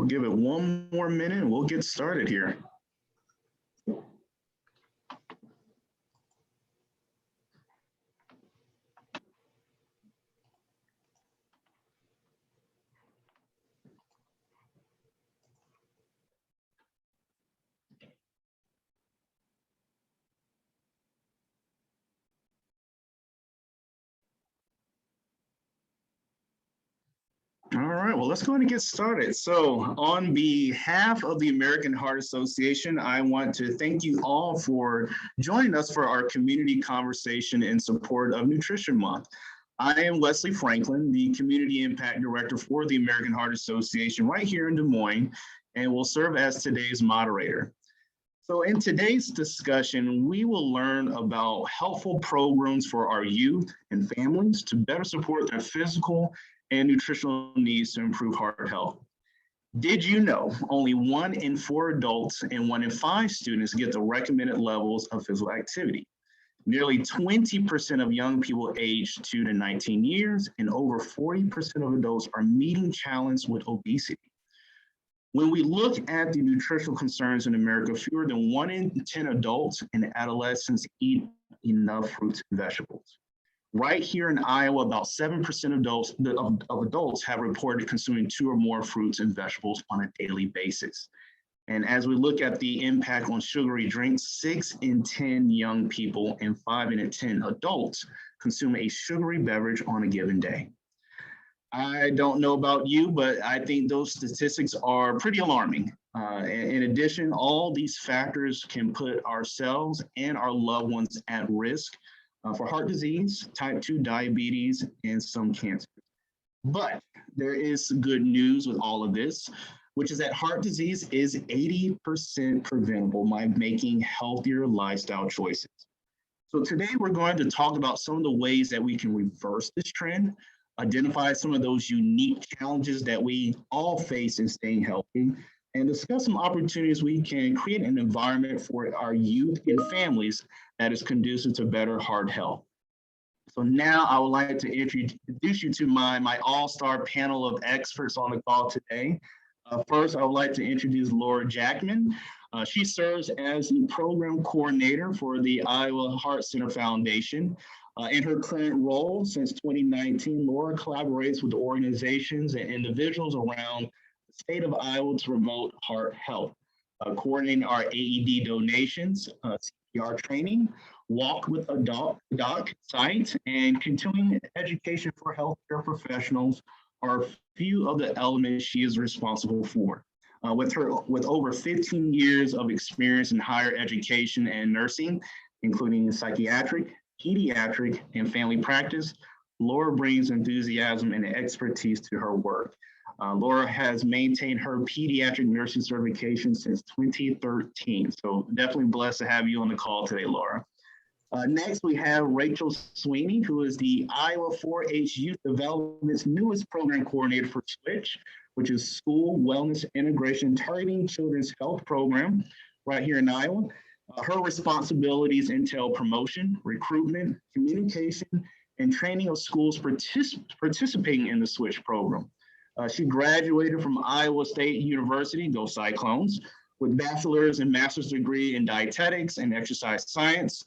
We'll give it one more minute and we'll get started here. All right, well, let's go ahead and get started. So on behalf of the American Heart Association, I want to thank you all for joining us for our community conversation in support of Nutrition Month. I am Wesley Franklin, the Community Impact Director for the American Heart Association right here in Des Moines, and will serve as today's moderator. So in today's discussion, we will learn about helpful programs for our youth and families to better support their physical and nutritional needs to improve heart health. Did you know only 1 in 4 adults and 1 in 5 students get the recommended levels of physical activity? Nearly 20% of young people aged 2 to 19 years and over 40% of adults are meeting challenges with obesity. When we look at the nutritional concerns in America, fewer than 1 in 10 adults and adolescents eat enough fruits and vegetables. Right here in Iowa, about 7% of adults have reported consuming 2 or more fruits and vegetables on a daily basis. And as we look at the impact on sugary drinks, 6 in 10 young people and 5 in 10 adults consume a sugary beverage on a given day. I don't know about you, but I think those statistics are pretty alarming. In addition, all these factors can put ourselves and our loved ones at risk for heart disease, type 2 diabetes, and some cancers. But there is good news with all of this, which is that heart disease is 80% preventable by making healthier lifestyle choices. So today we're going to talk about some of the ways that we can reverse this trend, identify some of those unique challenges that we all face in staying healthy, and discuss some opportunities we can create an environment for our youth and families that is conducive to better heart health. So now I would like to introduce you to my all-star panel of experts on the call today. First, I would like to introduce Laura Jackman. She serves as the program coordinator for the Iowa Heart Center Foundation. In her current role since 2019, Laura collaborates with organizations and individuals around the state of Iowa to promote heart health, coordinating our AED donations, CPR training, Walk with a Doc site, and continuing education for healthcare professionals are a few of the elements she is responsible for. With over 15 years of experience in higher education and nursing, including psychiatric, pediatric, and family practice, Laura brings enthusiasm and expertise to her work. Laura has maintained her pediatric nursing certification since 2013, so definitely blessed to have you on the call today, Laura. Next, we have Rachel Sweeney, who is the Iowa 4-H Youth Development's newest program coordinator for SWITCH, which is School Wellness Integration Targeting Children's Health Program right here in Iowa. Her responsibilities entail promotion, recruitment, communication, and training of schools participating in the SWITCH program. She graduated from Iowa State University, go Cyclones, with bachelor's and master's degree in dietetics and exercise science.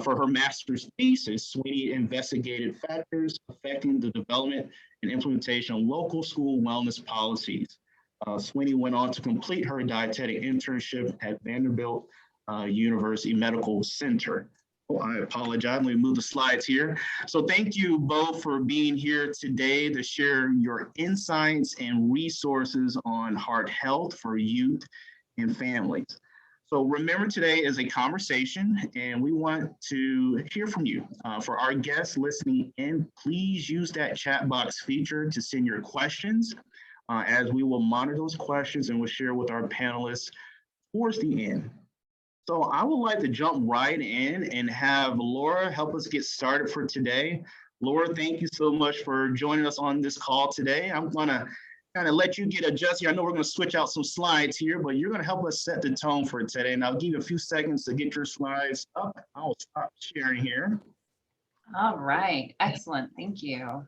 For her master's thesis, Sweeney investigated factors affecting the development and implementation of local school wellness policies. Sweeney went on to complete her dietetic internship at Vanderbilt University Medical Center. Oh, I apologize. Let me move the slides here. So thank you both for being here today to share your insights and resources on heart health for youth and families. So remember, today is a conversation and we want to hear from you. For our guests listening in, please use that chat box feature to send your questions as we will monitor those questions and we'll share with our panelists towards the end. So I would like to jump right in and have Laura help us get started for today. Laura, thank you so much for joining us on this call today. I'm gonna kind of let you get adjusted. I know we're gonna switch out some slides here, but you're gonna help us set the tone for today. And I'll give you a few seconds to get your slides up. I'll stop sharing here. All right, excellent, thank you.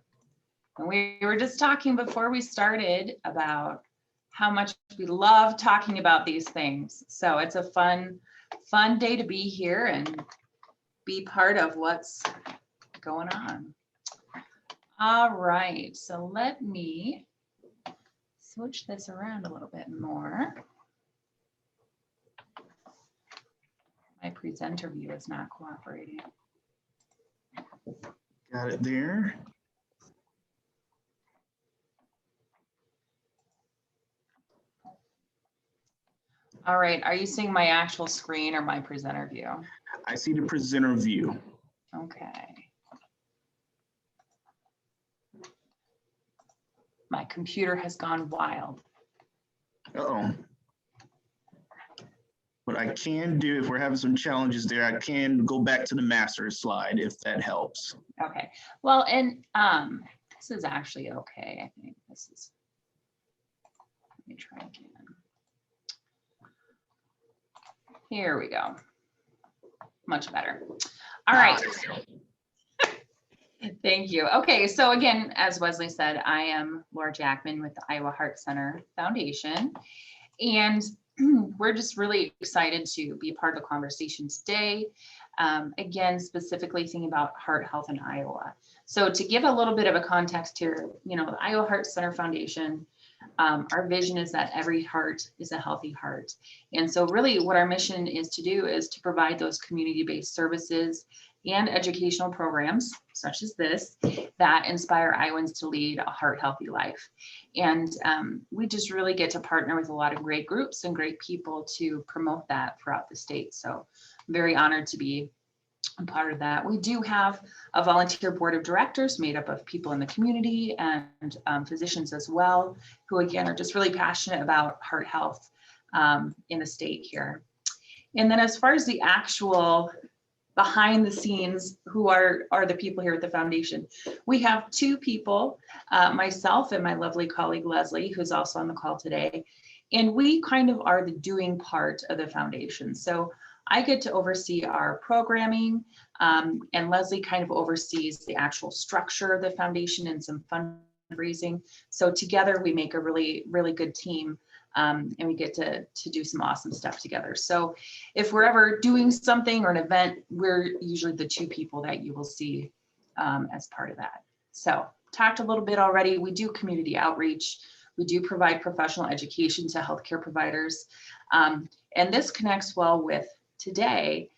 And we were just talking before we started about how much we love talking about these things. So it's a fun day to be here and be part of what's going on. All right, so let me switch this around a little bit more. My presenter view is not cooperating. Got it there. All right, are you seeing my actual screen or my presenter view? I see the presenter view. Okay. My computer has gone wild. Uh-oh. What I can do, if we're having some challenges there, I can go back to the master slide if that helps. Okay, well, and this is actually okay. I think this is, let me try again. Here we go. Much better. All right. Thank you. Okay, so again, as Wesley said, I am Laura Jackman with the Iowa Heart Center Foundation, and we're just really excited to be part of the conversation today. Again, specifically thinking about heart health in Iowa. So to give a little bit of a context here, you know, the Iowa Heart Center Foundation, our vision is that every heart is a healthy heart. And so really what our mission is to provide those community-based services and educational programs such as this that inspire Iowans to lead a heart healthy life. And we just really get to partner with a lot of great groups and great people to promote that throughout the state. So I'm very honored to be a part of that. We do have a volunteer board of directors made up of people in the community and physicians as well, who again are just really passionate about heart health in the state here. And then as far as the actual behind the scenes, who are the people here at the foundation, we have two people, myself and my lovely colleague Leslie, who's also on the call today, and we kind of are the doing part of the foundation. So I get to oversee our programming, and Leslie kind of oversees the actual structure of the foundation and some fundraising. So together we make a really, really good team, and we get to do some awesome stuff together. So if we're ever doing something or an event, we're usually the two people that you will see as part of that. So talked a little bit already. We do community outreach. We do provide professional education to healthcare providers. And this connects well with today.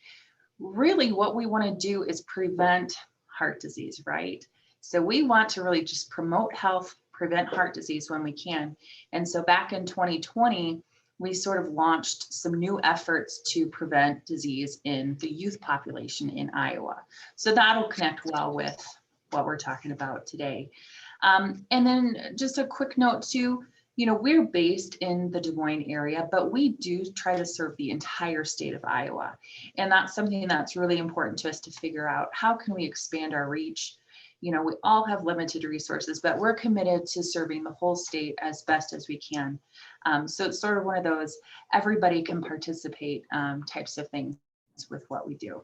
Really what we want to do is prevent heart disease, right? So we want to really just promote health, prevent heart disease when we can. And so back in 2020, we sort of launched some new efforts to prevent disease in the youth population in Iowa. So that'll connect well with what we're talking about today. And then just a quick note too, you know, we're based in the Des Moines area, but we do try to serve the entire state of Iowa. And that's something that's really important to us to figure out. How can we expand our reach? You know, we all have limited resources, but we're committed to serving the whole state as best as we can. So it's sort of one of those everybody can participate types of things with what we do.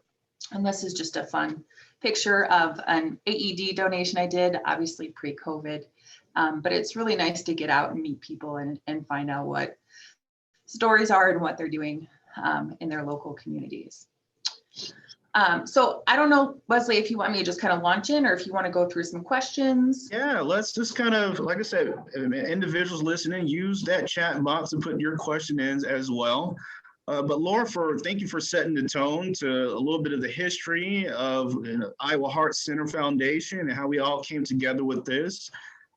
And this is just a fun picture of an AED donation I did, obviously pre-COVID. But it's really nice to get out and meet people and find out what stories are and what they're doing in their local communities. So I don't know, Wesley, if you want me to just kind of launch in or if you want to go through some questions. Yeah, let's just kind of, like I said, individuals listening, use that chat box and put your question in as well. But Laura, thank you for setting the tone to a little bit of the history of Iowa Heart Center Foundation and how we all came together with this.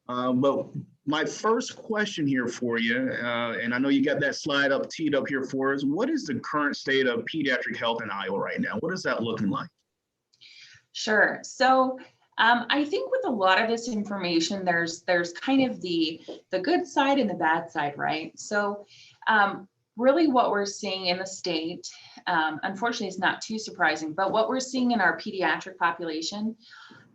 But my first question here for you, and I know you got that slide teed up here for us. What is the current state of pediatric health in Iowa right now? What is that looking like? Sure. So I think with a lot of this information, there's kind of the good side and the bad side, right? So really what we're seeing in the state, unfortunately, it's not too surprising, but what we're seeing in our pediatric population,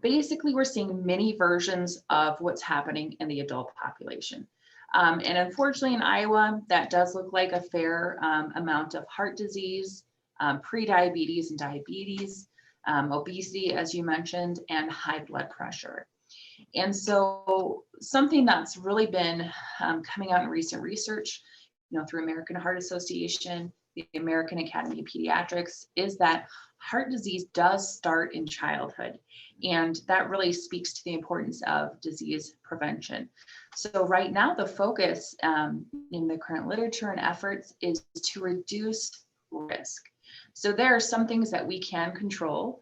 basically we're seeing many versions of what's happening in the adult population. And unfortunately in Iowa, that does look like a fair amount of heart disease, pre-diabetes and diabetes, obesity, as you mentioned, and high blood pressure. And so something that's really been coming out in recent research, through American Heart Association, the American Academy of Pediatrics, is that heart disease does start in childhood. And that really speaks to the importance of disease prevention. So right now, the focus in the current literature and efforts is to reduce risk. So there are some things that we can control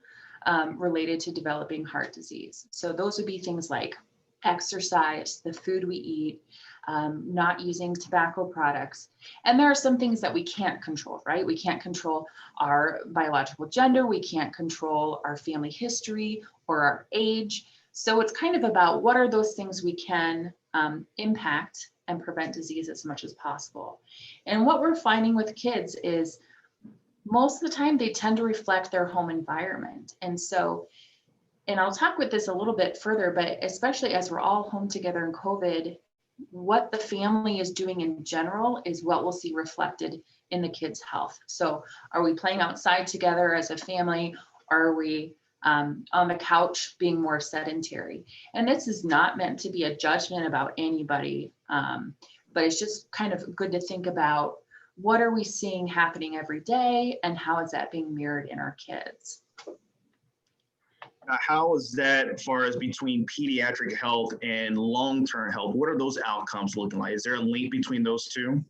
related to developing heart disease. So those would be things like exercise, the food we eat, not using tobacco products. And there are some things that we can't control, right? We can't control our biological gender. We can't control our family history or our age. So it's kind of about what are those things we can impact and prevent disease as much as possible. And what we're finding with kids is most of the time they tend to reflect their home environment. And so, and I'll talk with this a little bit further, but especially as we're all home together in COVID, what the family is doing in general is what we'll see reflected in the kids' health. So are we playing outside together as a family? Are we on the couch being more sedentary? And this is not meant to be a judgment about anybody, but it's just kind of good to think about what are we seeing happening every day and how is that being mirrored in our kids? How is that as far as between pediatric health and long-term health? What are those outcomes looking like? Is there a link between those two?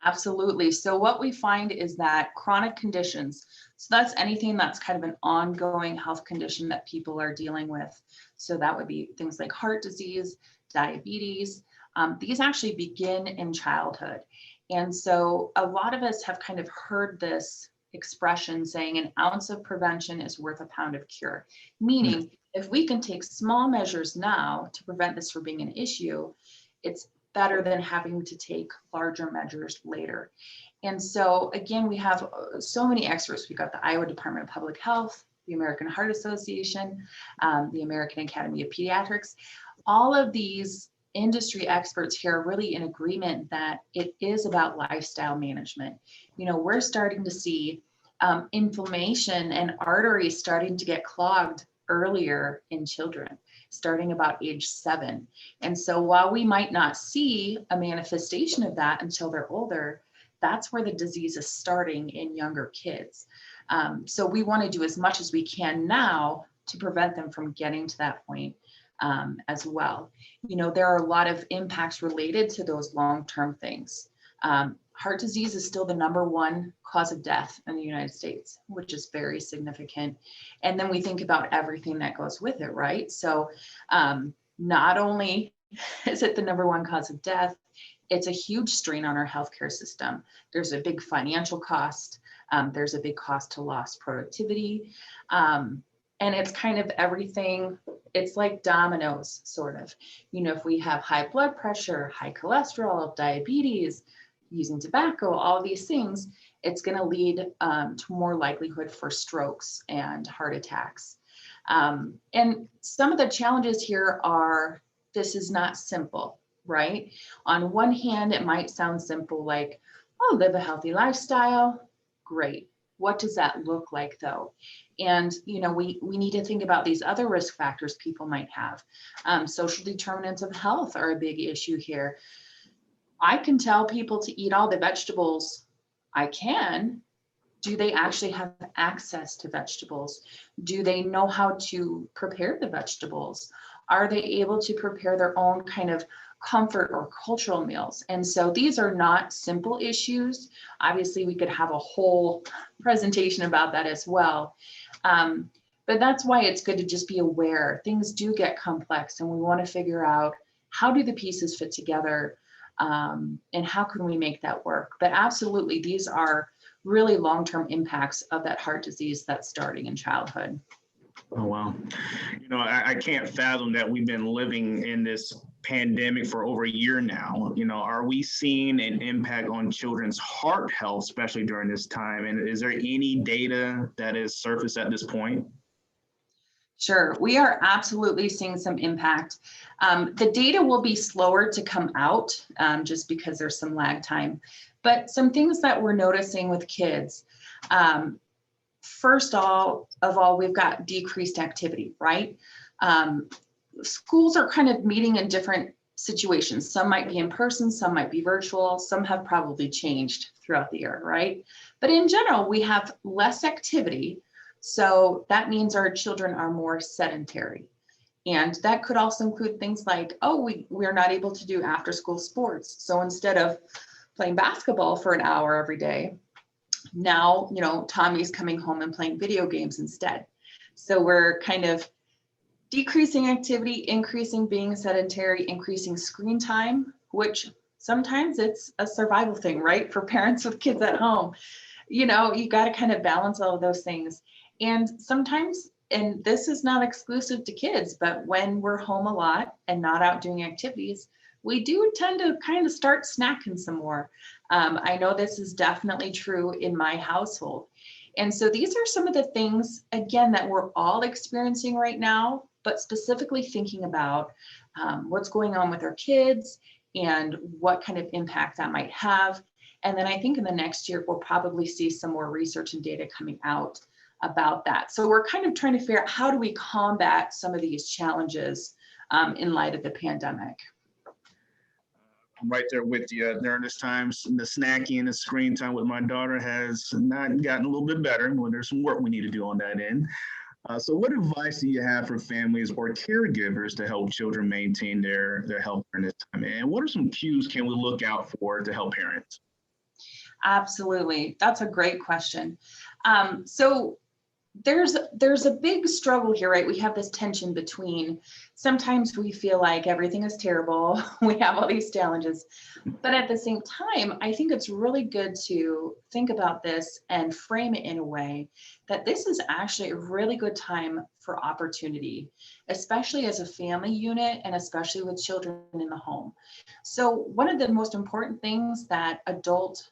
Absolutely. So what we find is that chronic conditions, so that's anything that's kind of an ongoing health condition that people are dealing with. So that would be things like heart disease, diabetes. These actually begin in childhood. And so a lot of us have kind of heard this expression saying an ounce of prevention is worth a pound of cure, meaning if we can take small measures now to prevent this from being an issue, it's better than having to take larger measures later. And so again, we have so many experts. We've got the Iowa Department of Public Health, the American Heart Association, the American Academy of Pediatrics. All of these industry experts here are really in agreement that it is about lifestyle management. We're starting to see inflammation and arteries starting to get clogged earlier in children, starting about age 7. And so while we might not see a manifestation of that until they're older, that's where the disease is starting in younger kids. So we want to do as much as we can now to prevent them from getting to that point as well. There are a lot of impacts related to those long-term things. Heart disease is still the #1 cause of death in the United States, which is very significant. And then we think about everything that goes with it, right? So not only is it the #1 cause of death, it's a huge strain on our healthcare system. There's a big financial cost. There's a big cost to lost productivity. And it's kind of everything, it's like dominoes, sort of. If we have high blood pressure, high cholesterol, diabetes, using tobacco, all of these things, it's going to lead to more likelihood for strokes and heart attacks. And some of the challenges here are, this is not simple, right? On one hand, it might sound simple, like, oh, live a healthy lifestyle. Great. What does that look like though? And, we need to think about these other risk factors people might have. Social determinants of health are a big issue here. I can tell people to eat all the vegetables I can. Do they actually have access to vegetables? Do they know how to prepare the vegetables? Are they able to prepare their own kind of comfort or cultural meals? And so these are not simple issues. Obviously, we could have a whole presentation about that as well. But that's why it's good to just be aware. Things do get complex, and we want to figure out, how do the pieces fit together, and how can we make that work? But absolutely, these are really long-term impacts of that heart disease that's starting in childhood. Oh, wow. I can't fathom that we've been living in this pandemic for over a year now. Are we seeing an impact on children's heart health, especially during this time? And is there any data that is surfaced at this point? Sure, we are absolutely seeing some impact. The data will be slower to come out just because there's some lag time. But some things that we're noticing with kids, first of all, we've got decreased activity, right? schools are kind of meeting in different situations. Some might be in person, some might be virtual, some have probably changed throughout the year, right? But in general, we have less activity. So that means our children are more sedentary. And that could also include things like, oh, we're not able to do after school sports. So instead of playing basketball for an hour every day, now, Tommy's coming home and playing video games instead. So we're kind of decreasing activity, increasing being sedentary, increasing screen time, which sometimes it's a survival thing, right? For parents with kids at home, you got to kind of balance all of those things. And sometimes, and this is not exclusive to kids, but when we're home a lot and not out doing activities, we do tend to kind of start snacking some more. I know this is definitely true in my household. And so these are some of the things, again, that we're all experiencing right now, but specifically thinking about what's going on with our kids and what kind of impact that might have. And then I think in the next year, we'll probably see some more research and data coming out about that. So we're kind of trying to figure out how do we combat some of these challenges in light of the pandemic. I'm right there with you. During this time, the snacking and the screen time with my daughter has not gotten a little bit better. Well, there's some work we need to do on that end. So what advice do you have for families or caregivers to help children maintain their health during this time? And what are some cues can we look out for to help parents? Absolutely. That's a great question. So there's a big struggle here, right? We have this tension between sometimes we feel like everything is terrible. We have all these challenges, but at the same time, I think it's really good to think about this and frame it in a way that this is actually a really good time for opportunity, especially as a family unit and especially with children in the home. So one of the most important things that adult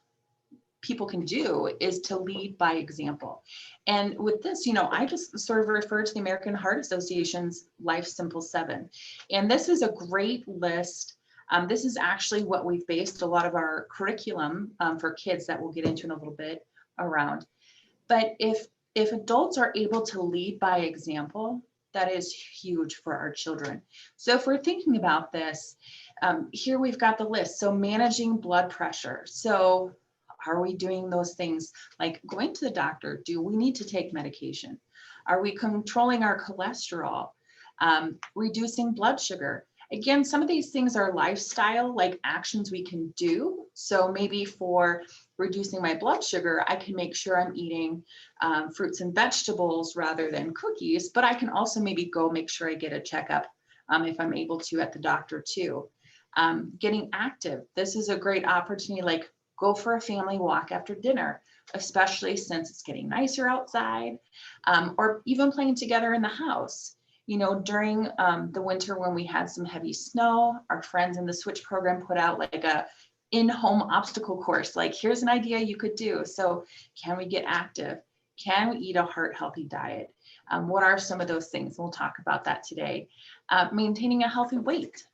people can do is to lead by example. And with this, I just sort of refer to the American Heart Association's Life Simple 7. And this is a great list. This is actually what we've based a lot of our curriculum for kids that we'll get into in a little bit around. But if adults are able to lead by example, that is huge for our children. So if we're thinking about this, here we've got the list. So managing blood pressure. So are we doing those things like going to the doctor? Do we need to take medication? Are we controlling our cholesterol? Reducing blood sugar? Again, some of these things are lifestyle, like actions we can do. So maybe for reducing my blood sugar, I can make sure I'm eating fruits and vegetables rather than cookies, but I can also maybe go make sure I get a checkup if I'm able to at the doctor too. Getting active. This is a great opportunity, like go for a family walk after dinner, especially since it's getting nicer outside, or even playing together in the house. During the winter when we had some heavy snow, our friends in the Switch program put out like a in-home obstacle course, like here's an idea you could do. So can we get active? Can we eat a heart-healthy diet? What are some of those things? We'll talk about that today. Maintaining a healthy weight.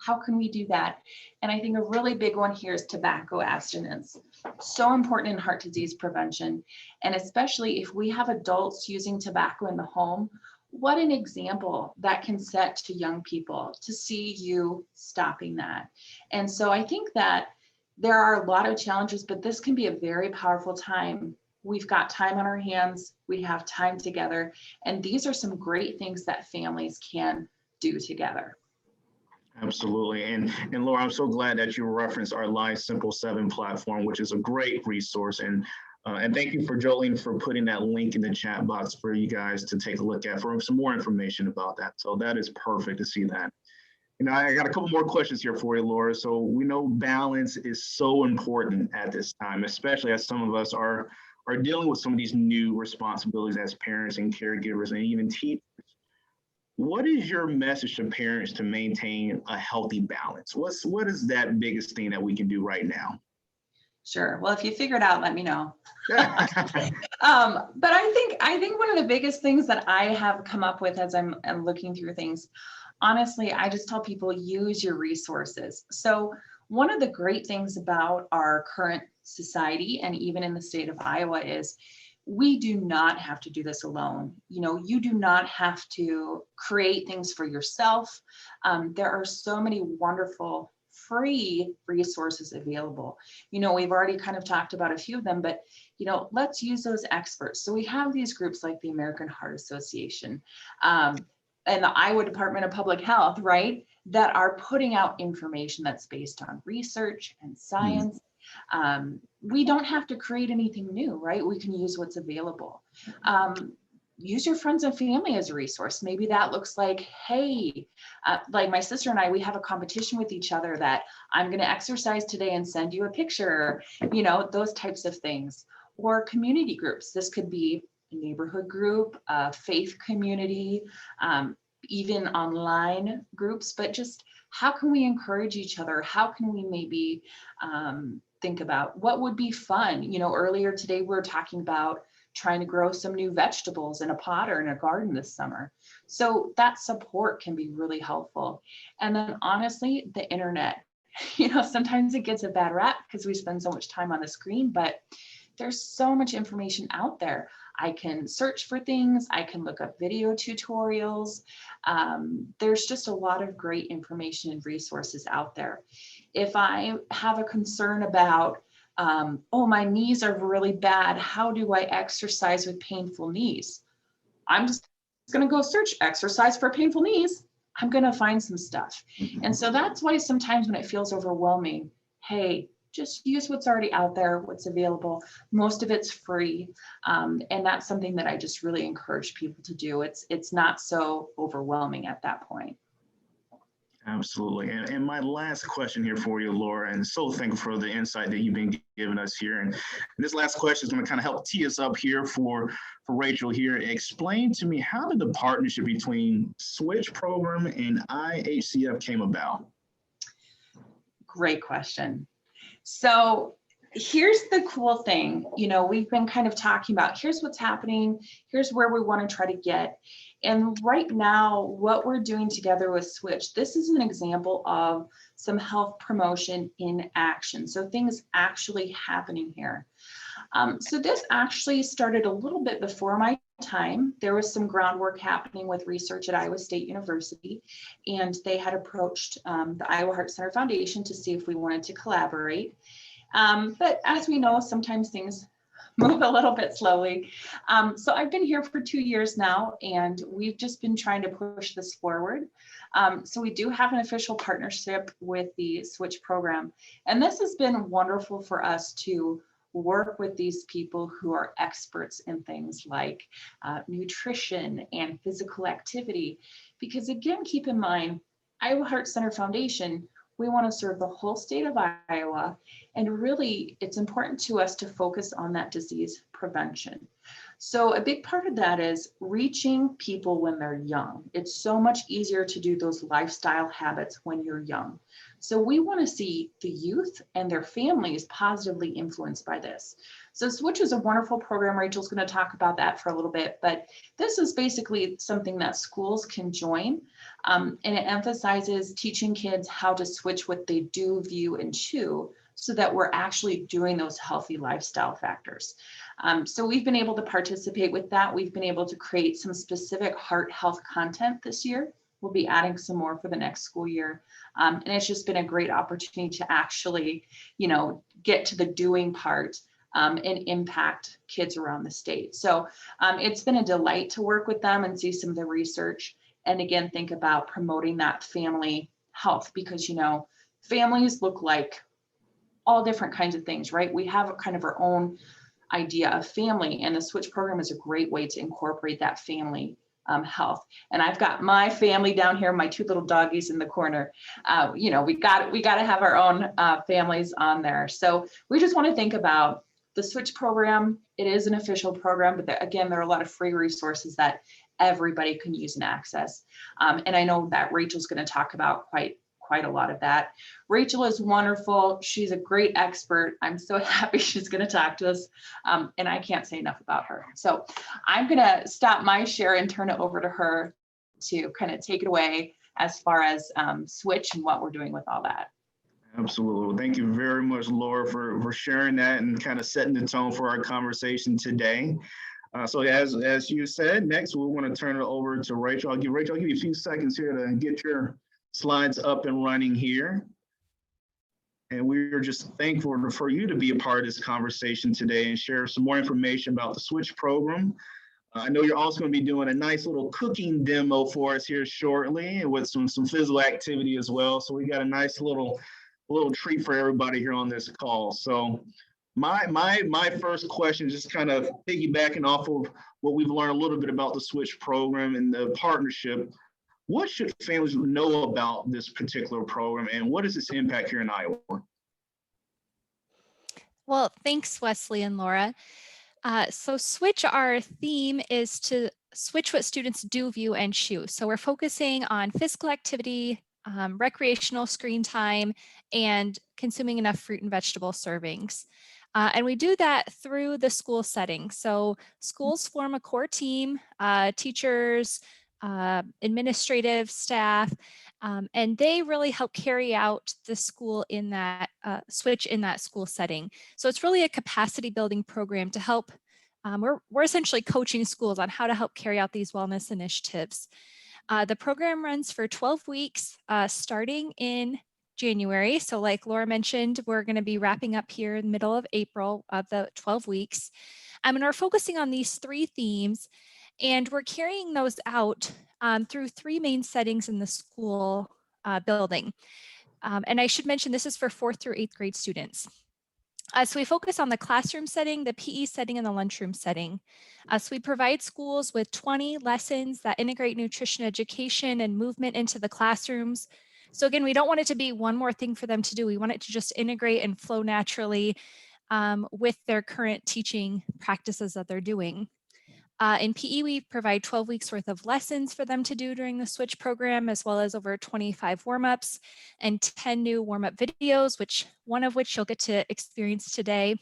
How can we do that? And I think a really big one here is tobacco abstinence. So important in heart disease prevention. And especially if we have adults using tobacco in the home, what an example that can set to young people to see you stopping that. And so I think that there are a lot of challenges, but this can be a very powerful time. We've got time on our hands, we have time together, and these are some great things that families can do together. Absolutely. And Laura, I'm so glad that you referenced our Life Simple 7 platform, which is a great resource. And thank you for Jolene for putting that link in the chat box for you guys to take a look at for some more information about that. So that is perfect to see that. I got a couple more questions here for you, Laura. So we know balance is so important at this time, especially as some of us are dealing with some of these new responsibilities as parents and caregivers and even teachers. What is your message to parents to maintain a healthy balance? What is that biggest thing that we can do right now? Sure. Well, if you figure it out, let me know. But I think one of the biggest things that I have come up with as I'm looking through things, honestly, I just tell people use your resources. So one of the great things about our current society and even in the state of Iowa is we do not have to do this alone. You know, you do not have to create things for yourself. There are so many wonderful free resources available. You know, we've already kind of talked about a few of them, but, you know, let's use those experts. So we have these groups like the American Heart Association and the Iowa Department of Public Health, right, that are putting out information that's based on research and science. We don't have to create anything new, right? We can use what's available. Use your friends and family as a resource. Maybe that looks like, hey, like my sister and I, we have a competition with each other that I'm going to exercise today and send you a picture, you know, those types of things. Or community groups. This could be a neighborhood group, a faith community, even online groups, but just how can we encourage each other? How can we maybe think about what would be fun? You know, earlier today, we were talking about trying to grow some new vegetables in a pot or in a garden this summer. So that support can be really helpful. And then honestly, the internet, you know, sometimes it gets a bad rap because we spend so much time on the screen, but there's so much information out there. I can search for things. I can look up video tutorials. There's just a lot of great information and resources out there. If I have a concern about, oh, my knees are really bad, how do I exercise with painful knees? I'm just going to go search exercise for painful knees. I'm going to find some stuff. And so that's why sometimes when it feels overwhelming, hey, just use what's already out there, what's available. Most of it's free. And that's something that I just really encourage people to do. It's not so overwhelming at that point. Absolutely. And my last question here for you, Laura, and so thankful for the insight that you've been giving us here. And this last question is going to kind of help tee us up here for Rachel here. Explain to me, how did the partnership between Switch program and IHCF came about? Great question. So here's the cool thing, you know, we've been kind of talking about, here's what's happening, here's where we want to try to get. And right now, what we're doing together with Switch, this is an example of some health promotion in action. So things actually happening here. So this actually started a little bit before my time. There was some groundwork happening with research at Iowa State University, and they had approached the Iowa Heart Center Foundation to see if we wanted to collaborate. But as we know, sometimes things move a little bit slowly. So I've been here for 2 years now, and we've just been trying to push this forward. So we do have an official partnership with the Switch program, and this has been wonderful for us to work with these people who are experts in things like nutrition and physical activity. Because again, keep in mind, Iowa Heart Center Foundation, we want to serve the whole state of Iowa. And really, it's important to us to focus on that disease prevention. So a big part of that is reaching people when they're young. It's so much easier to do those lifestyle habits when you're young. So we want to see the youth and their families positively influenced by this. So Switch is a wonderful program. Rachel's going to talk about that for a little bit, but this is basically something that schools can join. And it emphasizes teaching kids how to switch what they do, view, and chew, so that we're actually doing those healthy lifestyle factors. So we've been able to participate with that. We've been able to create some specific heart health content this year. We'll be adding some more for the next school year. And it's just been a great opportunity to actually, you know, get to the doing part and impact kids around the state. So it's been a delight to work with them and see some of the research. And again, think about promoting that family health, because, you know, families look like all different kinds of things, right? We have kind of our own idea of family, and the Switch program is a great way to incorporate that family health. And I've got my family down here, my 2 little doggies in the corner. You know, we got to have our own families on there. So we just want to think about the Switch program. It is an official program, but again, there are a lot of free resources that everybody can use and access. And I know that Rachel's going to talk about quite a lot of that. Rachel is wonderful. She's a great expert. I'm so happy she's going to talk to us. And I can't say enough about her. So I'm going to stop my share and turn it over to her to kind of take it away as far as Switch and what we're doing with all that. Absolutely. Well, thank you very much, Laura, for sharing that and kind of setting the tone for our conversation today. So as you said, next we want to turn it over to Rachel. I'll give you a few seconds here to get your slides up and running here. And we're just thankful for you to be a part of this conversation today and share some more information about the Switch program. I know you're also going to be doing a nice little cooking demo for us here shortly with some physical activity as well. So we got a nice little treat for everybody here on this call. So my first question, just kind of piggybacking off of what we've learned a little bit about the Switch program and the partnership. What should families know about this particular program, and what is its impact here in Iowa? Well, thanks, Wesley and Laura. So Switch, our theme is to switch what students do, view, and choose. So we're focusing on physical activity, recreational screen time, and consuming enough fruit and vegetable servings. And we do that through the school setting. So schools form a core team, teachers, administrative staff, and they really help carry out the school in that switch in that school setting. So it's really a capacity building program to help. We're essentially coaching schools on how to help carry out these wellness initiatives. The program runs for 12 weeks, starting in January. So like Laura mentioned, we're going to be wrapping up here in the middle of April of the 12 weeks. And we're focusing on these 3 themes, and we're carrying those out through 3 main settings in the school building. And I should mention this is for 4th through 8th grade students. So we focus on the classroom setting, the PE setting, and the lunchroom setting. So we provide schools with 20 lessons that integrate nutrition education and movement into the classrooms. So again, we don't want it to be one more thing for them to do. We want it to just integrate and flow naturally with their current teaching practices that they're doing. In PE, we provide 12 weeks worth of lessons for them to do during the Switch program, as well as over 25 warm-ups and 10 new warm-up videos, one of which you'll get to experience today.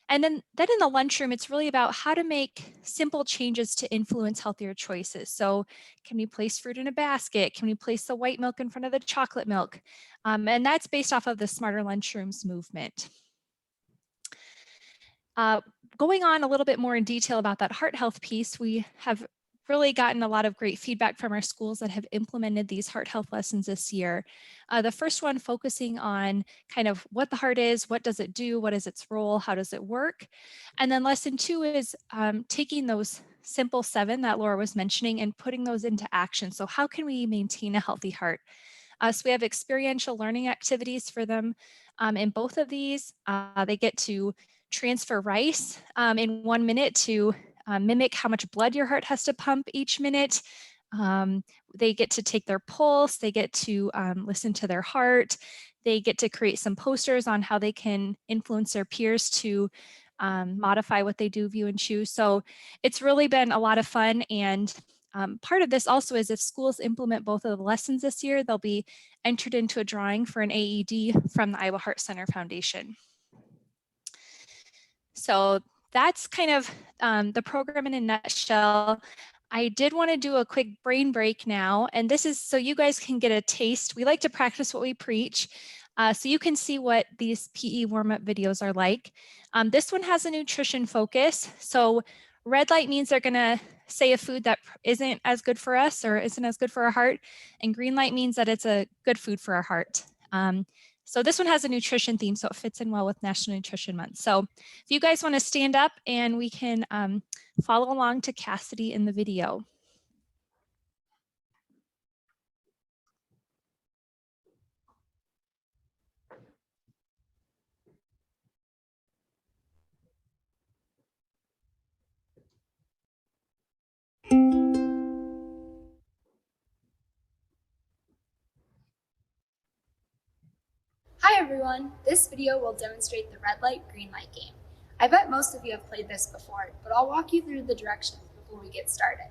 And then in the lunchroom, it's really about how to make simple changes to influence healthier choices. So can we place fruit in a basket? Can we place the white milk in front of the chocolate milk? And that's based off of the Smarter Lunchrooms movement. Going on a little bit more in detail about that heart health piece, we have really gotten a lot of great feedback from our schools that have implemented these heart health lessons this year. The first one focusing on kind of what the heart is, what does it do, what is its role, how does it work? And then lesson 2 is taking those simple 7 that Laura was mentioning and putting those into action. So how can we maintain a healthy heart? So we have experiential learning activities for them in both of these. They get to transfer rice in 1 minute to mimic how much blood your heart has to pump each minute. They get to take their pulse, they get to listen to their heart, they get to create some posters on how they can influence their peers to modify what they do, view, and choose. So it's really been a lot of fun. And part of this also is if schools implement both of the lessons this year, they'll be entered into a drawing for an AED from the Iowa Heart Center Foundation. So that's kind of the program in a nutshell. I did want to do a quick brain break now, and this is so you guys can get a taste. We like to practice what we preach, so you can see what these PE warm-up videos are like. This one has a nutrition focus. So red light means they're going to say a food that isn't as good for us or isn't as good for our heart, and green light means that it's a good food for our heart. So this one has a nutrition theme, so it fits in well with National Nutrition Month. So if you guys want to stand up and we can follow along to Cassidy in the video. Hi everyone! This video will demonstrate the red light, green light game. I bet most of you have played this before, but I'll walk you through the directions before we get started.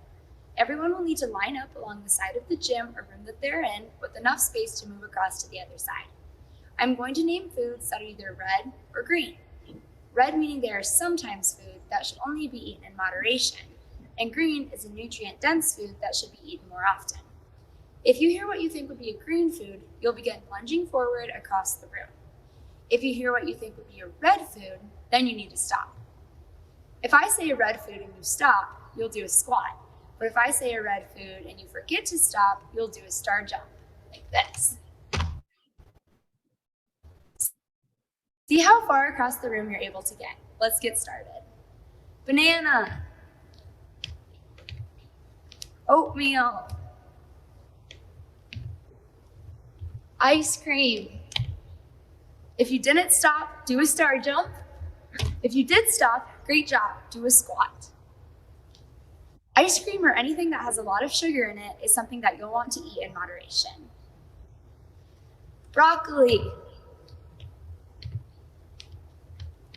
Everyone will need to line up along the side of the gym or room that they're in with enough space to move across to the other side. I'm going to name foods that are either red or green. Red meaning they are sometimes food that should only be eaten in moderation, and green is a nutrient-dense food that should be eaten more often. If you hear what you think would be a green food, you'll begin lunging forward across the room. If you hear what you think would be a red food, then you need to stop. If I say a red food and you stop, you'll do a squat. But if I say a red food and you forget to stop, you'll do a star jump, like this. See how far across the room you're able to get. Let's get started. Banana. Oatmeal. Ice cream. If you didn't stop, do a star jump. If you did stop, great job, do a squat. Ice cream or anything that has a lot of sugar in it is something that you'll want to eat in moderation. Broccoli.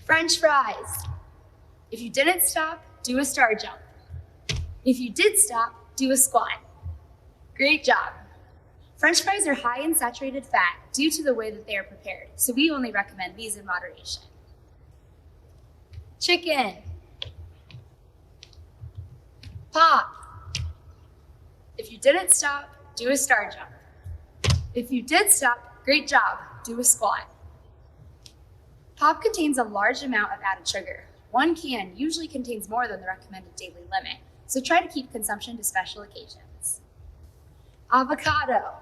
French fries. If you didn't stop, do a star jump. If you did stop, do a squat. Great job. French fries are high in saturated fat due to the way that they are prepared, so we only recommend these in moderation. Chicken. Pop. If you didn't stop, do a star jump. If you did stop, great job, do a squat. Pop contains a large amount of added sugar. One can usually contains more than the recommended daily limit, so try to keep consumption to special occasions. Avocado.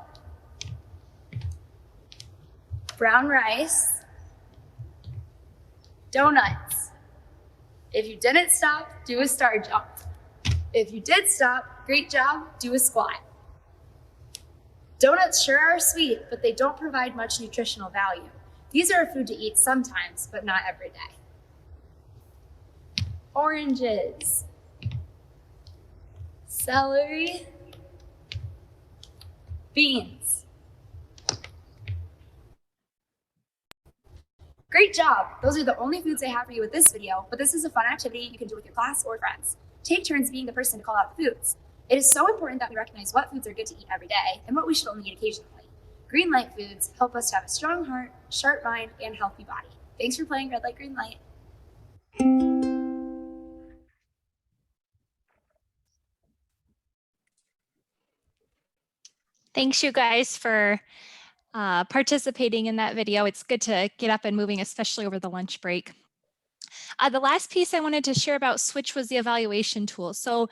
Brown rice. Donuts. If you didn't stop, do a star jump. If you did stop, great job, do a squat. Donuts sure are sweet, but they don't provide much nutritional value. These are a food to eat sometimes, but not every day. Oranges. Celery. Beans. Great job! Those are the only foods I have for you with this video, but this is a fun activity you can do with your class or friends. Take turns being the person to call out the foods. It is so important that we recognize what foods are good to eat every day and what we should only eat occasionally. Green light foods help us to have a strong heart, sharp mind, and healthy body. Thanks for playing Red Light, Green Light. Thanks you guys for participating in that video. It's good to get up and moving, especially over the lunch break. The last piece I wanted to share about Switch was the evaluation tool. So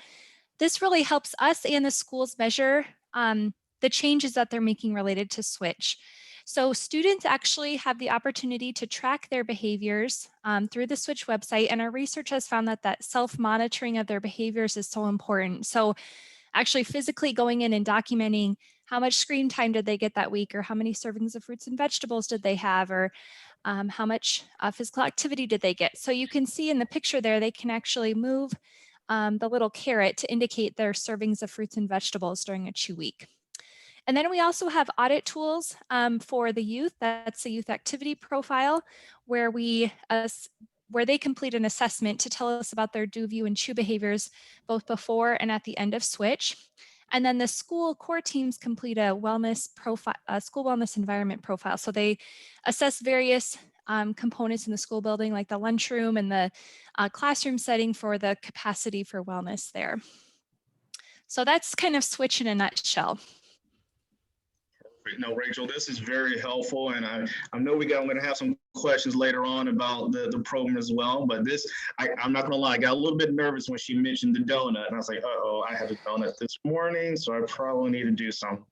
this really helps us and the schools measure the changes that they're making related to Switch. So students actually have the opportunity to track their behaviors through the Switch website, and our research has found that that self-monitoring of their behaviors is so important. So actually physically going in and documenting how much screen time did they get that week, or how many servings of fruits and vegetables did they have, or how much physical activity did they get. So you can see in the picture there, they can actually move the little caret to indicate their servings of fruits and vegetables during a chew week. And then we also have audit tools for the youth. That's the youth activity profile, where they complete an assessment to tell us about their do, view, and chew behaviors both before and at the end of Switch. And then the school core teams complete a wellness profile, a school wellness environment profile. So they assess various components in the school building, like the lunchroom and the classroom setting, for the capacity for wellness there. So that's kind of Switch in a nutshell. No, Rachel, this is very helpful, and I know I'm going to have some questions later on about the program as well. But this, I'm not going to lie, I got a little bit nervous when she mentioned the donut, and I was like, uh-oh, I had a donut this morning, so I probably need to do some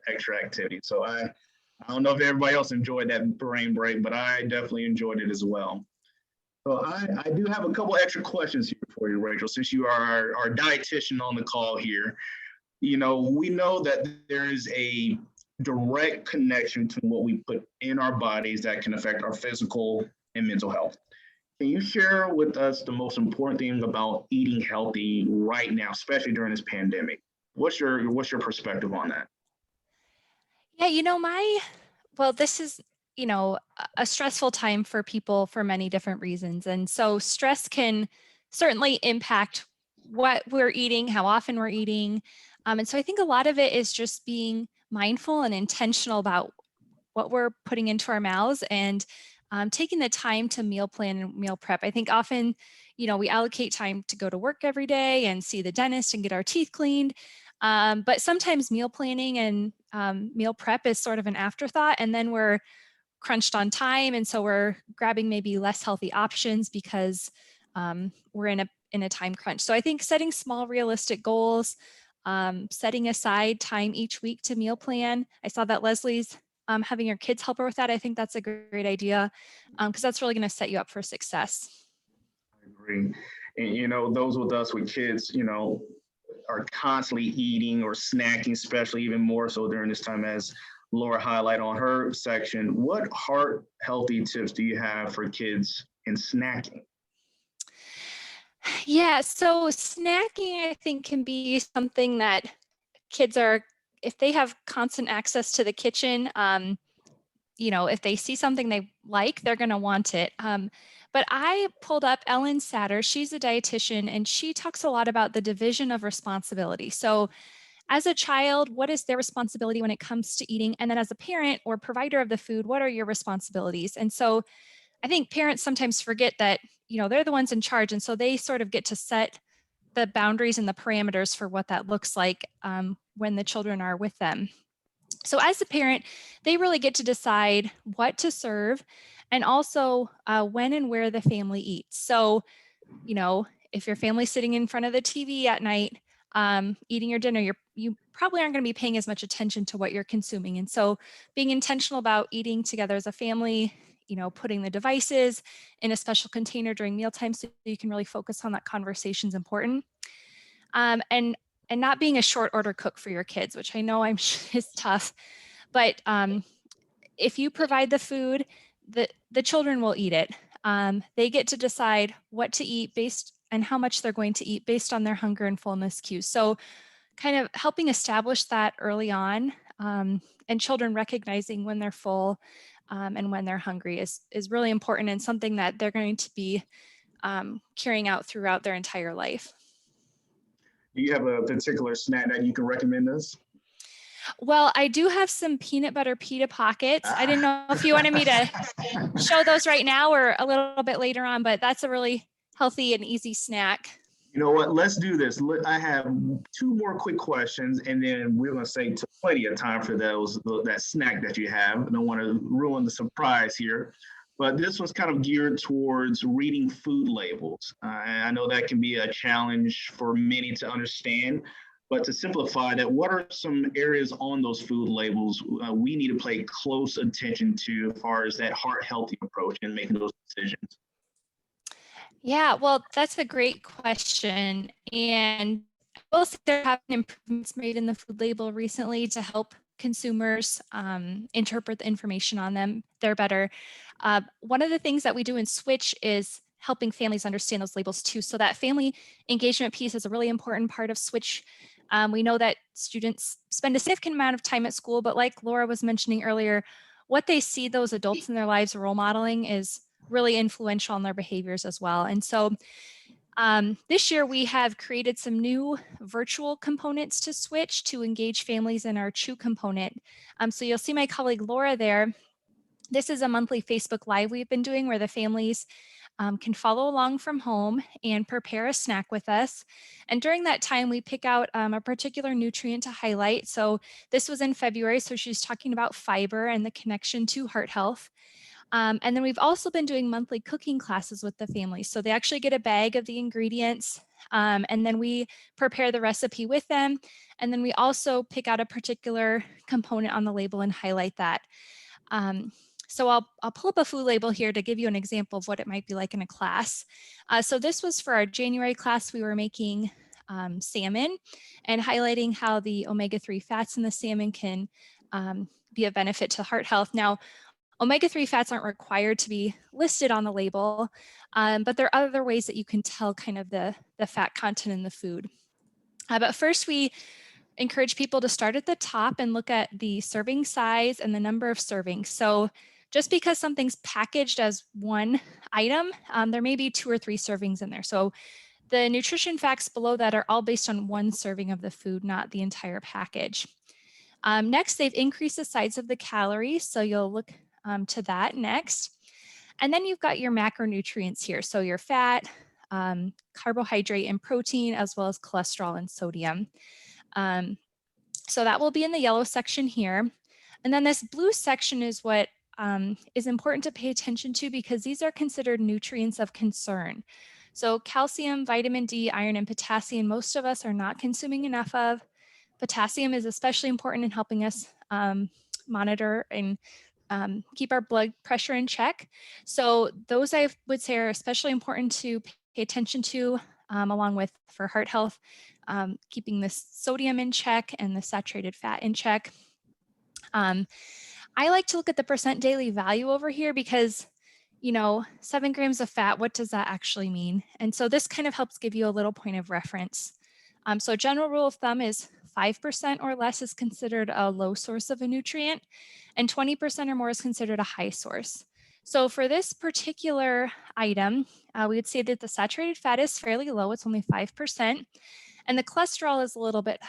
extra activity. So I don't know if everybody else enjoyed that brain break, but I definitely enjoyed it as well. So I do have a couple extra questions here for you, Rachel, since you are our dietitian on the call here. You know, we know that there is a direct connection to what we put in our bodies that can affect our physical and mental health. Can you share with us the most important thing about eating healthy right now, especially during this pandemic? What's your perspective on that? Yeah, well, this is, a stressful time for people for many different reasons. And so stress can certainly impact what we're eating, how often we're eating. And so I think a lot of it is just being mindful and intentional about what we're putting into our mouths, and taking the time to meal plan and meal prep. I think often, we allocate time to go to work every day and see the dentist and get our teeth cleaned. But sometimes meal planning and meal prep is sort of an afterthought, and then we're crunched on time, and so we're grabbing maybe less healthy options because we're in a time crunch. So I think setting small realistic goals, setting aside time each week to meal plan. I saw that Leslie's having your kids help her with that. I think that's a great idea because that's really going to set you up for success. I agree. And, you know, those with us with kids, you know, are constantly eating or snacking, especially even more so during this time, as Laura highlighted on her section. What heart healthy tips do you have for kids in snacking? Yeah, so snacking, I think, can be something that kids are, if they have constant access to the kitchen, you know, if they see something they like, they're going to want it. But I pulled up Ellen Satter. She's a dietitian, and she talks a lot about the division of responsibility. So as a child, what is their responsibility when it comes to eating? And then as a parent or provider of the food, what are your responsibilities? And so I think parents sometimes forget that, you know, they're the ones in charge. And so they sort of get to set the boundaries and the parameters for what that looks like when the children are with them. So as a parent, they really get to decide what to serve and also when and where the family eats. So, you know, if your family's sitting in front of the TV at night, eating your dinner, you probably aren't going to be paying as much attention to what you're consuming. And so being intentional about eating together as a family, you know, putting the devices in a special container during mealtime so you can really focus on that conversation is important. And not being a short order cook for your kids, which I know is tough, but if you provide the food, the children will eat it. They get to decide what to eat based and how much they're going to eat based on their hunger and fullness cues. So kind of helping establish that early on, and children recognizing when they're full and when they're hungry is really important and something that they're going to be carrying out throughout their entire life. Do you have a particular snack that you can recommend us? Well, I do have some peanut butter pita pockets. I didn't know if you wanted me to show those right now or a little bit later on, but that's a really healthy and easy snack. You know what? Let's do this. I have two more quick questions, and then we're going to save plenty of time for that snack that you have. I don't want to ruin the surprise here, but this was kind of geared towards reading food labels. I know that can be a challenge for many to understand, but to simplify that, what are some areas on those food labels we need to pay close attention to as far as that heart healthy approach in making those decisions? Yeah, well, that's a great question. And I will say there have been improvements made in the food label recently to help consumers interpret the information on them there better. One of the things that we do in Switch is helping families understand those labels too. So that family engagement piece is a really important part of Switch. We know that students spend a significant amount of time at school, but like Laura was mentioning earlier, what they see those adults in their lives role modeling is really influential on their behaviors as well. And so this year we have created some new virtual components to Switch to engage families in our Chew component. So you'll see my colleague Laura there. This is a monthly Facebook Live we've been doing where the families can follow along from home and prepare a snack with us. And during that time, we pick out a particular nutrient to highlight. So this was in February, so she's talking about fiber and the connection to heart health. And then we've also been doing monthly cooking classes with the family. So they actually get a bag of the ingredients and then we prepare the recipe with them. And then we also pick out a particular component on the label and highlight that. So I'll pull up a food label here to give you an example of what it might be like in a class. So this was for our January class. We were making salmon and highlighting how the omega-3 fats in the salmon can be a benefit to heart health. Now, omega-3 fats aren't required to be listed on the label, but there are other ways that you can tell kind of the fat content in the food. But first, we encourage people to start at the top and look at the serving size and the number of servings. So just because something's packaged as one item, there may be 2 or 3 servings in there. So the nutrition facts below that are all based on one serving of the food, not the entire package. Next, they've increased the size of the calories. So you'll look to that next. And then you've got your macronutrients here. So your fat, carbohydrate and protein, as well as cholesterol and sodium. So that will be in the yellow section here. And then this blue section is what is important to pay attention to because these are considered nutrients of concern. So calcium, vitamin D, iron, and potassium, most of us are not consuming enough of. Potassium is especially important in helping us monitor and keep our blood pressure in check. So those I would say are especially important to pay attention to, along with for heart health, keeping the sodium in check and the saturated fat in check. I like to look at the percent daily value over here because, 7 grams of fat, what does that actually mean? And so this kind of helps give you a little point of reference. So general rule of thumb is 5% or less is considered a low source of a nutrient, and 20% or more is considered a high source. So for this particular item, we would say that the saturated fat is fairly low, it's only 5%, and the cholesterol is a little bit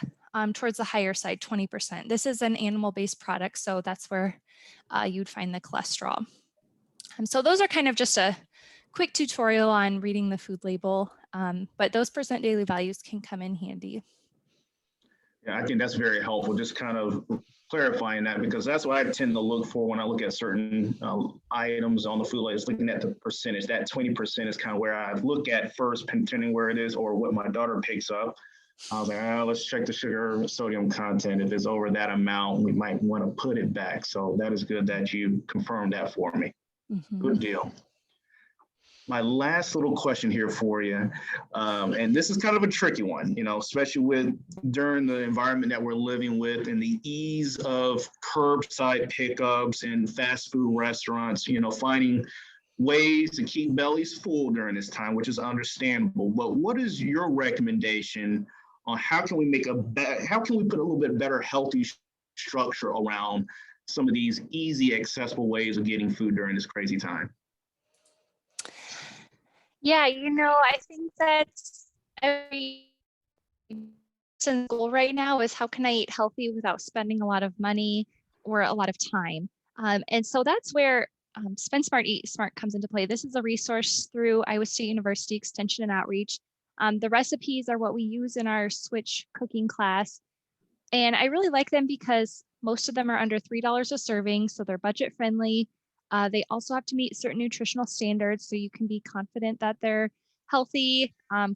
towards the higher side, 20%. This is an animal-based product, so that's where you'd find the cholesterol. So those are kind of just a quick tutorial on reading the food label, but those percent daily values can come in handy. Yeah, I think that's very helpful, just kind of clarifying that, because that's what I tend to look for when I look at certain items on the food label, is looking at the percentage. That 20% is kind of where I look at first, depending where it is or what my daughter picks up. I was like, let's check the sugar sodium content. If it's over that amount, we might want to put it back. So that is good that you confirmed that for me. Mm-hmm. Good deal. My last little question here for you, and this is kind of a tricky one, especially during the environment that we're living with and the ease of curbside pickups and fast food restaurants, finding ways to keep bellies full during this time, which is understandable. But what is your recommendation on how can we put a little bit better healthy structure around some of these easy, accessible ways of getting food during this crazy time? Yeah, I think that's every person's goal right now is how can I eat healthy without spending a lot of money or a lot of time? And so that's where Spend Smart, Eat Smart comes into play. This is a resource through Iowa State University Extension and Outreach. The recipes are what we use in our Switch cooking class. And I really like them because most of them are under $3 a serving, so they're budget friendly. They also have to meet certain nutritional standards, so you can be confident that they're healthy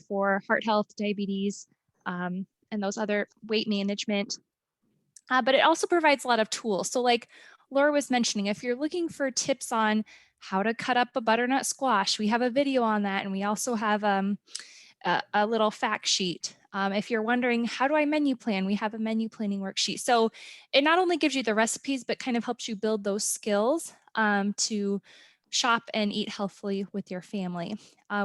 for heart health, diabetes, and those other weight management. But it also provides a lot of tools. So like Laura was mentioning, if you're looking for tips on how to cut up a butternut squash, we have a video on that, and we also have a little fact sheet. If you're wondering, how do I menu plan? We have a menu planning worksheet. So it not only gives you the recipes, but kind of helps you build those skills to shop and eat healthfully with your family.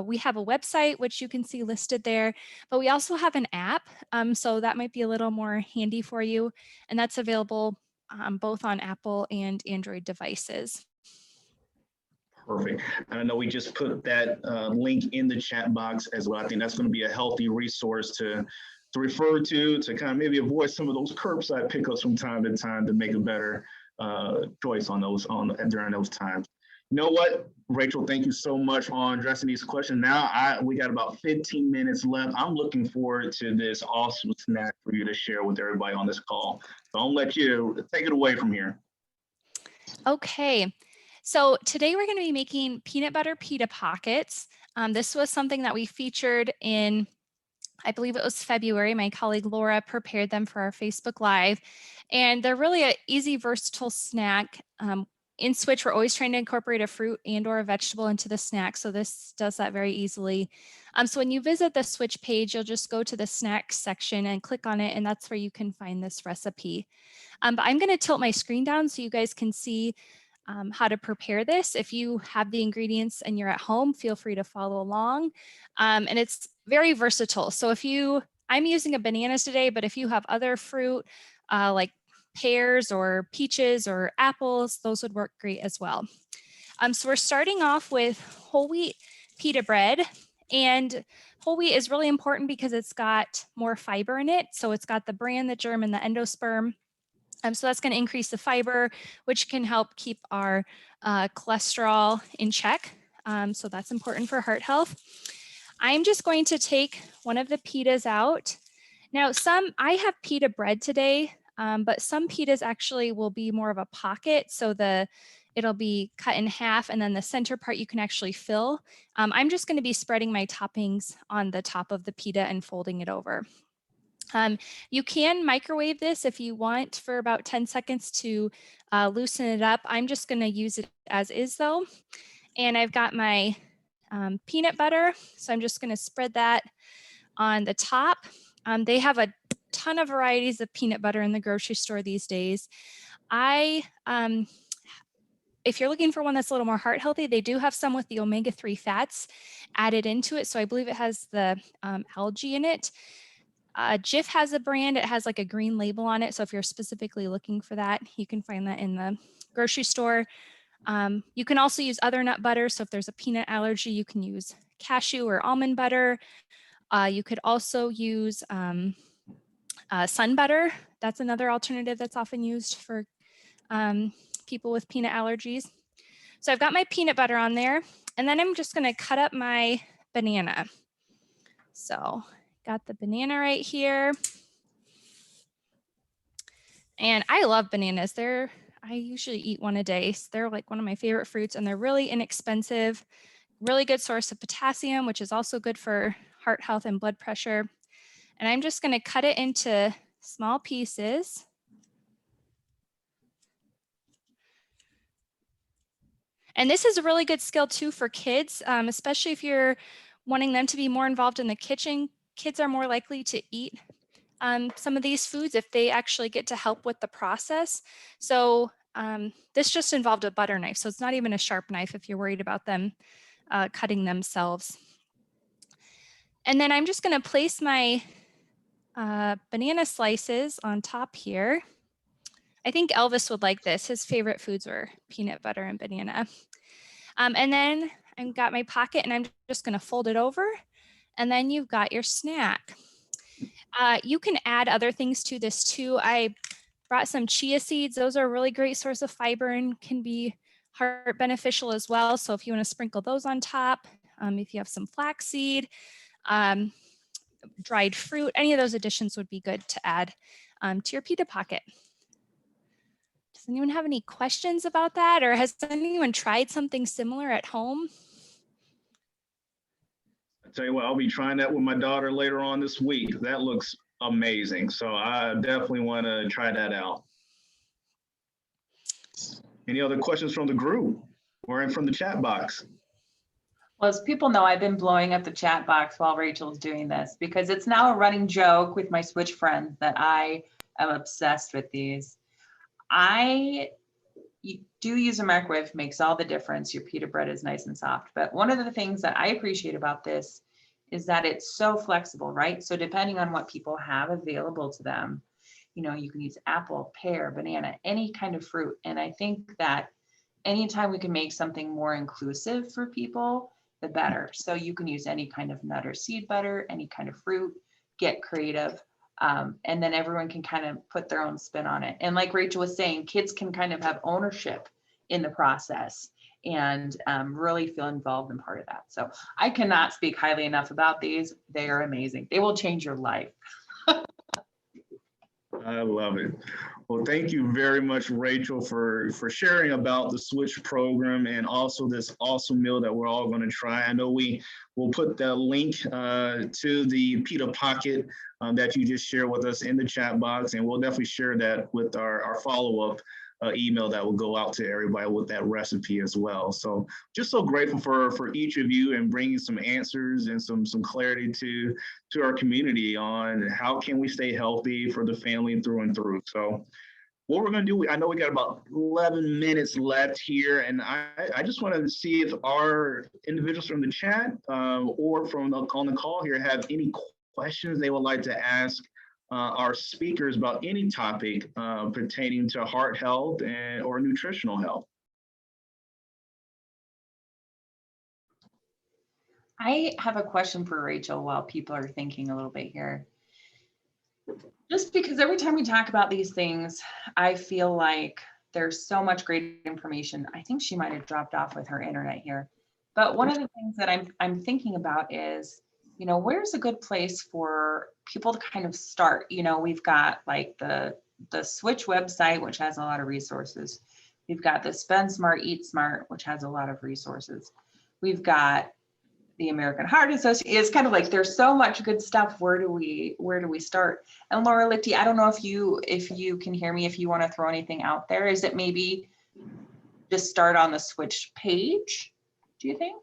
We have a website, which you can see listed there, but we also have an app. So that might be a little more handy for you. And that's available both on Apple and Android devices. Perfect. And I know we just put that link in the chat box as well. I think that's going to be a healthy resource to refer to kind of maybe avoid some of those curbside pickups from time to time to make a better choice during those times. You know what, Rachel, thank you so much on addressing these questions. Now we got about 15 minutes left. I'm looking forward to this awesome snack for you to share with everybody on this call. So I'll let you take it away from here. Okay. So today we're going to be making peanut butter pita pockets. This was something that we featured in, I believe it was February. My colleague Laura prepared them for our Facebook Live. And they're really an easy, versatile snack. In Switch, we're always trying to incorporate a fruit and or a vegetable into the snack. So this does that very easily. So when you visit the Switch page, you'll just go to the snacks section and click on it. And that's where you can find this recipe. But I'm going to tilt my screen down so you guys can see how to prepare this. If you have the ingredients and you're at home, feel free to follow along. And it's very versatile. So I'm using a banana today, but if you have other fruit like pears or peaches or apples, those would work great as well. So we're starting off with whole wheat pita bread. And whole wheat is really important because it's got more fiber in it. So it's got the bran, the germ, and the endosperm. So that's going to increase the fiber, which can help keep our cholesterol in check. So that's important for heart health. I'm just going to take one of the pitas out Now, I have pita bread today, but some pitas actually will be more of a pocket. So it'll be cut in half and then the center part you can actually fill. I'm just going to be spreading my toppings on the top of the pita and folding it over. You can microwave this if you want for about 10 seconds to loosen it up. I'm just going to use it as is though. And I've got my peanut butter. So I'm just going to spread that on the top. They have a ton of varieties of peanut butter in the grocery store these days. If you're looking for one that's a little more heart healthy, they do have some with the omega-3 fats added into it. So I believe it has the algae in it. Jif has a brand, it has like a green label on it. So if you're specifically looking for that, you can find that in the grocery store. You can also use other nut butter. So if there's a peanut allergy, you can use cashew or almond butter. You could also use sun butter. That's another alternative that's often used for people with peanut allergies. So I've got my peanut butter on there, and then I'm just going to cut up my banana. So got the banana right here. And I love bananas. I usually eat one a day. So they're like one of my favorite fruits, and they're really inexpensive, really good source of potassium, which is also good for heart health and blood pressure. And I'm just going to cut it into small pieces. And this is a really good skill too for kids, especially if you're wanting them to be more involved in the kitchen. Kids are more likely to eat some of these foods if they actually get to help with the process. So this just involved a butter knife. So it's not even a sharp knife if you're worried about them cutting themselves. And then I'm just going to place my banana slices on top here. I think Elvis would like this. His favorite foods were peanut butter and banana. And then I've got my pocket and I'm just going to fold it over. And then you've got your snack. You can add other things to this too. I brought some chia seeds. Those are a really great source of fiber and can be heart beneficial as well. So if you want to sprinkle those on top, if you have some flaxseed, dried fruit, any of those additions would be good to add to your pita pocket. Does anyone have any questions about that, or has anyone tried something similar at home? I tell you what, I'll be trying that with my daughter later on this week. That looks amazing. So I definitely want to try that out. Any other questions from the group or from the chat box? Well, as people know, I've been blowing up the chat box while Rachel's doing this because it's now a running joke with my Switch friends that I am obsessed with these. You do use a microwave, makes all the difference. Your pita bread is nice and soft. But one of the things that I appreciate about this is that it's so flexible, right? So depending on what people have available to them, you know, you can use apple, pear, banana, any kind of fruit. And I think that anytime we can make something more inclusive for people, the better. So you can use any kind of nut or seed butter, any kind of fruit, get creative. And then everyone can kind of put their own spin on it. And like Rachel was saying, kids can kind of have ownership in the process and really feel involved in part of that. So I cannot speak highly enough about these. They are amazing. They will change your life. I love it. Well, thank you very much, Rachel, for sharing about the Switch program and also this awesome meal that we're all going to try. I know we will put the link to the pita pocket that you just shared with us in the chat box, and we'll definitely share that with our follow-up email that will go out to everybody with that recipe as well. So just so grateful for each of you and bringing some answers and some clarity to our community on how can we stay healthy for the family through and through. So what we're going to do, I know we got about 11 minutes left here, and I just want to see if our individuals from the chat or from on the call here have any questions they would like to ask our speakers about any topic pertaining to heart health or nutritional health. I have a question for Rachel while people are thinking a little bit here. Just because every time we talk about these things, I feel like there's so much great information. I think she might have dropped off with her internet here. But one of the things that I'm thinking about is where's a good place for people to kind of start? We've got like the Switch website, which has a lot of resources. We've got the Spend Smart, Eat Smart, which has a lot of resources. We've got the American Heart Association. It's kind of like there's so much good stuff. Where do we start? And Laura Lichty, I don't know if you can hear me, if you want to throw anything out there. Is it maybe just start on the Switch page, do you think?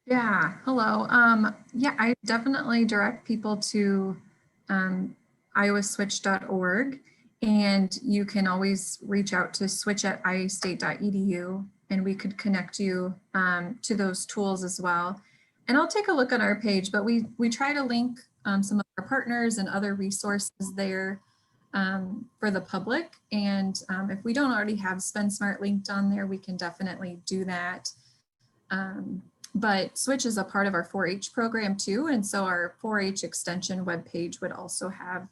Yeah, hello. Yeah, I definitely direct people to iowaswitch.org, and you can always reach out to switch@iastate.edu, and we could connect you to those tools as well. And I'll take a look on our page, but we try to link some of our partners and other resources there for the public. And if we don't already have Spend Smart linked on there, we can definitely do that. But Switch is a part of our 4-H program too. And so our 4-H extension webpage would also have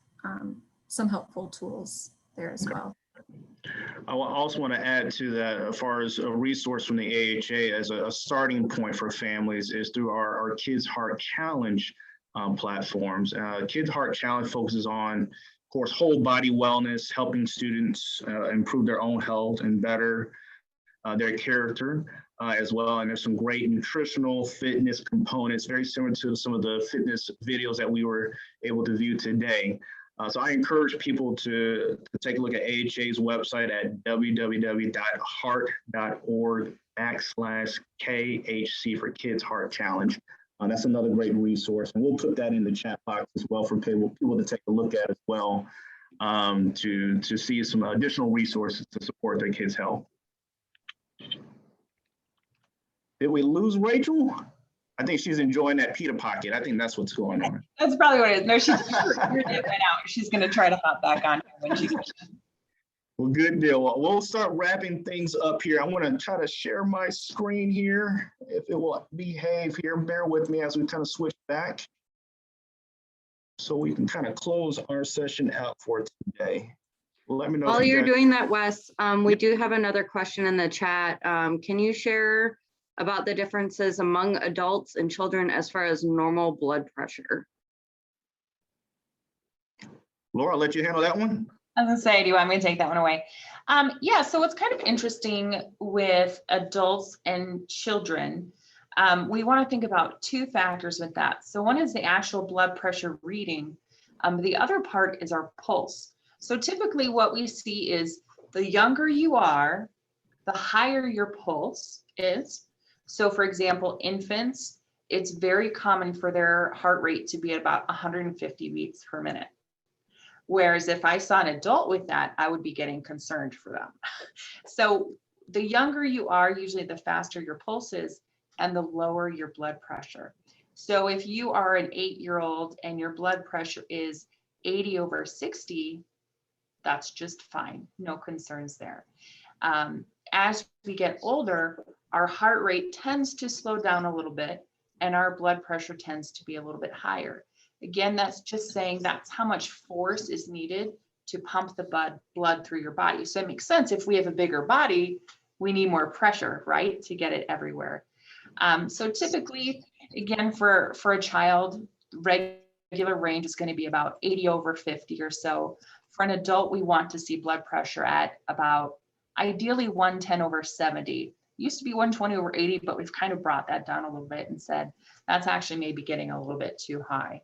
some helpful tools there as well. I also want to add to that, as far as a resource from the AHA as a starting point for families, is through our Kids Heart Challenge platforms. Kids Heart Challenge focuses on, of course, whole body wellness, helping students improve their own health and better their character as well. And there's some great nutritional fitness components, very similar to some of the fitness videos that we were able to view today. So I encourage people to take a look at AHA's website at www.heart.org/KHC for Kids Heart Challenge. That's another great resource. And we'll put that in the chat box as well for people to take a look at as well, to see some additional resources to support their kids' health. Did we lose Rachel? I think she's enjoying that pita pocket. I think that's what's going on. That's probably what it is. No, she's went out. She's going to try to hop back on when she can. Well, good deal. Well, we'll start wrapping things up here. I want to try to share my screen here. If it will behave here, bear with me as we kind of switch back, so we can kind of close our session out for today. Let me know. While you're doing that, Wes, we do have another question in the chat. Can you share about the differences among adults and children as far as normal blood pressure? Laura, I'll let you handle that one. I was gonna say, do you want me to take that one away? Yeah, so what's kind of interesting with adults and children, we want to think about two factors with that. So one is the actual blood pressure reading. The other part is our pulse. So typically what we see is the younger you are, the higher your pulse is. So for example, infants, it's very common for their heart rate to be at about 150 beats per minute. Whereas if I saw an adult with that, I would be getting concerned for them. So the younger you are, usually the faster your pulse is and the lower your blood pressure. So if you are an 8-year-old and your blood pressure is 80/60, that's just fine. No concerns there. As we get older, our heart rate tends to slow down a little bit and our blood pressure tends to be a little bit higher. Again, that's just saying that's how much force is needed to pump the blood through your body. So it makes sense, if we have a bigger body, we need more pressure, right, to get it everywhere. So typically, again, for a child, regular range is going to be about 80/50 or so. For an adult, we want to see blood pressure at about ideally 110/70. Used to be 120/80, but we've kind of brought that down a little bit and said that's actually maybe getting a little bit too high.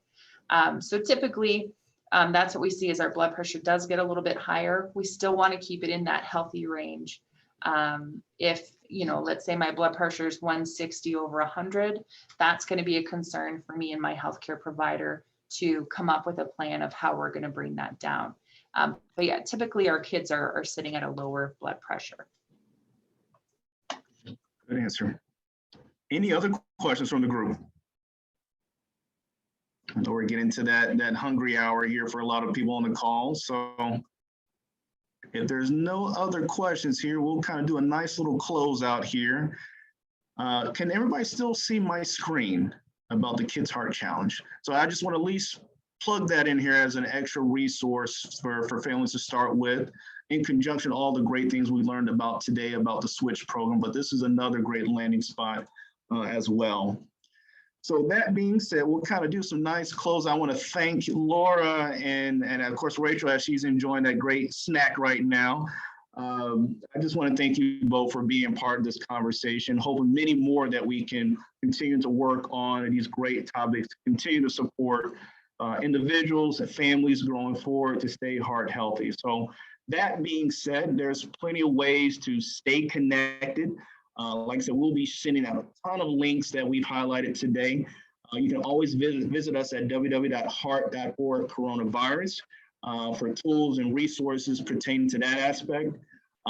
So typically, that's what we see, is our blood pressure does get a little bit higher. We still want to keep it in that healthy range. If, let's say my blood pressure is 160/100, that's going to be a concern for me and my healthcare provider to come up with a plan of how we're going to bring that down. But yeah, typically our kids are sitting at a lower blood pressure. Good answer. Any other questions from the group? I know we're getting to that hungry hour here for a lot of people on the call. So if there's no other questions here, we'll kind of do a nice little closeout here. Can everybody still see my screen about the Kids Heart Challenge? So I just want to at least plug that in here as an extra resource for families to start with, in conjunction with all the great things we learned about today about the Switch program. But this is another great landing spot as well. So that being said, we'll kind of do some nice close. I want to thank Laura and of course Rachel, as she's enjoying that great snack right now. I just want to thank you both for being part of this conversation. Hoping many more that we can continue to work on these great topics, continue to support individuals and families going forward to stay heart healthy. So that being said, there's plenty of ways to stay connected. Like I said, we'll be sending out a ton of links that we've highlighted today. You can always visit us at www.heart.org coronavirus for tools and resources pertaining to that aspect.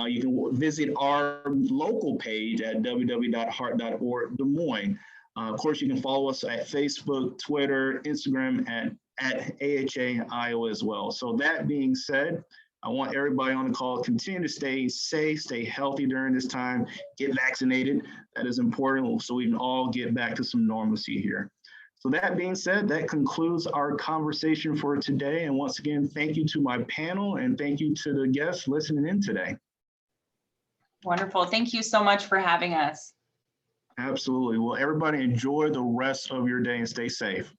You can visit our local page at www.heart.org Des Moines. Of course, you can follow us at Facebook, Twitter, Instagram, and at AHA Iowa as well. So that being said, I want everybody on the call to continue to stay safe, stay healthy during this time, get vaccinated. That is important so we can all get back to some normalcy here. So that being said, that concludes our conversation for today. And once again, thank you to my panel and thank you to the guests listening in today. Wonderful. Thank you so much for having us. Absolutely. Well, everybody enjoy the rest of your day and stay safe.